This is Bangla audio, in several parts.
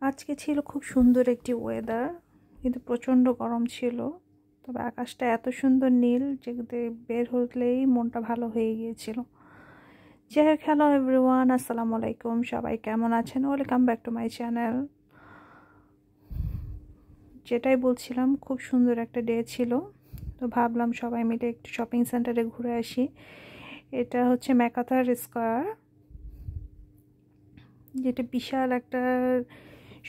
আজকে ছিল খুব সুন্দর একটি ওয়েদার, কিন্তু প্রচণ্ড গরম ছিল। তবে আকাশটা এত সুন্দর নীল যে বের হলেই মনটা ভালো হয়ে গিয়েছিল। যাই হোক, হ্যালো এভরিওয়ান, আসসালামু আলাইকুম। সবাই কেমন আছেন? Welcome back to my channel. যেটাই বলছিলাম, খুব সুন্দর একটা ডে ছিল, তো ভাবলাম সবাই মিলে একটু শপিং সেন্টারে ঘুরে আসি। এটা হচ্ছে ম্যাকাথার স্কয়ার, যেটা বিশাল একটা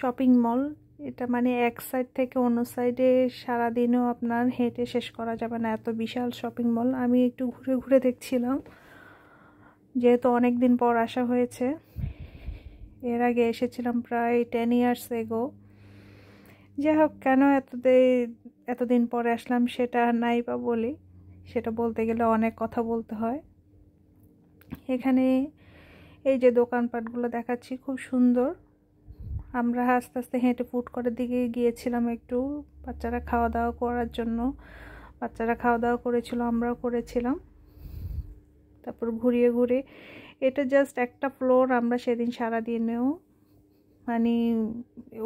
শপিং মল। এটা মানে এক সাইড থেকে অন্য সাইডে সারাদিনও আপনার হেঁটে শেষ করা যাবে না, এত বিশাল শপিং মল। আমি একটু ঘুরে ঘুরে দেখছিলাম, যেহেতু অনেক দিন পর আসা হয়েছে। এর আগে এসেছিলাম প্রায় 10 ইয়ার্স এগো। যাই হোক, কেন এতদিন পরে আসলাম সেটা নাই বা বলি, সেটা বলতে গেলে অনেক কথা বলতে হয়। এখানে এই যে দোকানপাটগুলো দেখাচ্ছি, খুব সুন্দর। আমরা আস্তে আস্তে হেঁটে ফুড কোর্টের দিকে গিয়েছিলাম একটু, বাচ্চারা খাওয়া দাওয়া করার জন্য। বাচ্চারা খাওয়া দাওয়া করেছিল, আমরাও করেছিলাম। তারপর ঘুরিয়ে ঘুরে, এটা জাস্ট একটা ফ্লোর, আমরা সেদিন সারাদিনেও মানে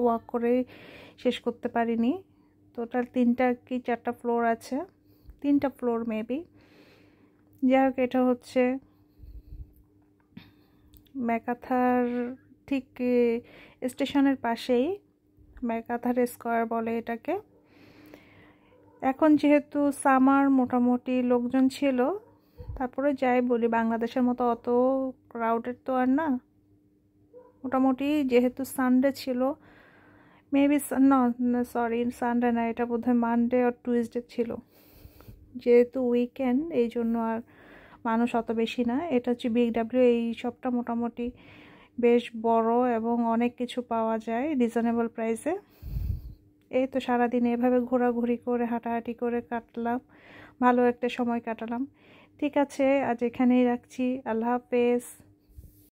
ওয়াক করে শেষ করতে পারিনি। টোটাল 3টা কি 4টা ফ্লোর আছে, 3টা ফ্লোর মেবি। যাই হোক, এটা হচ্ছে ম্যাকাথার ঠিক স্টেশনের পাশেই, ম্যাকাথার স্কয়ার বলে এটাকে। এখন যেহেতু সামার, মোটামুটি লোকজন ছিল। তারপরে যাই বলি, বাংলাদেশের মতো অত ক্রাউডেড তো আর না। মোটামুটি যেহেতু সানডে ছিল, মেবি সরি সানডে না, এটা বোধহয় মানডে আর টুইসডে ছিল। যেহেতু উইকেন্ড, এই জন্য আর মানুষ অত বেশি না। এটা হচ্ছে বিগ ডাব্লিউ। এই শপটা মোটামুটি বেশ বড় এবং অনেক কিছু পাওয়া যায় রিজনেবল প্রাইসে। এই তো সারাদিন এভাবে ঘোরাঘুরি করে হাঁটাহাঁটি করে কাটলাম, ভালো একটা সময় কাটালাম। ঠিক আছে, আজ এখানেই রাখছি। আল্লাহ হাফেজ।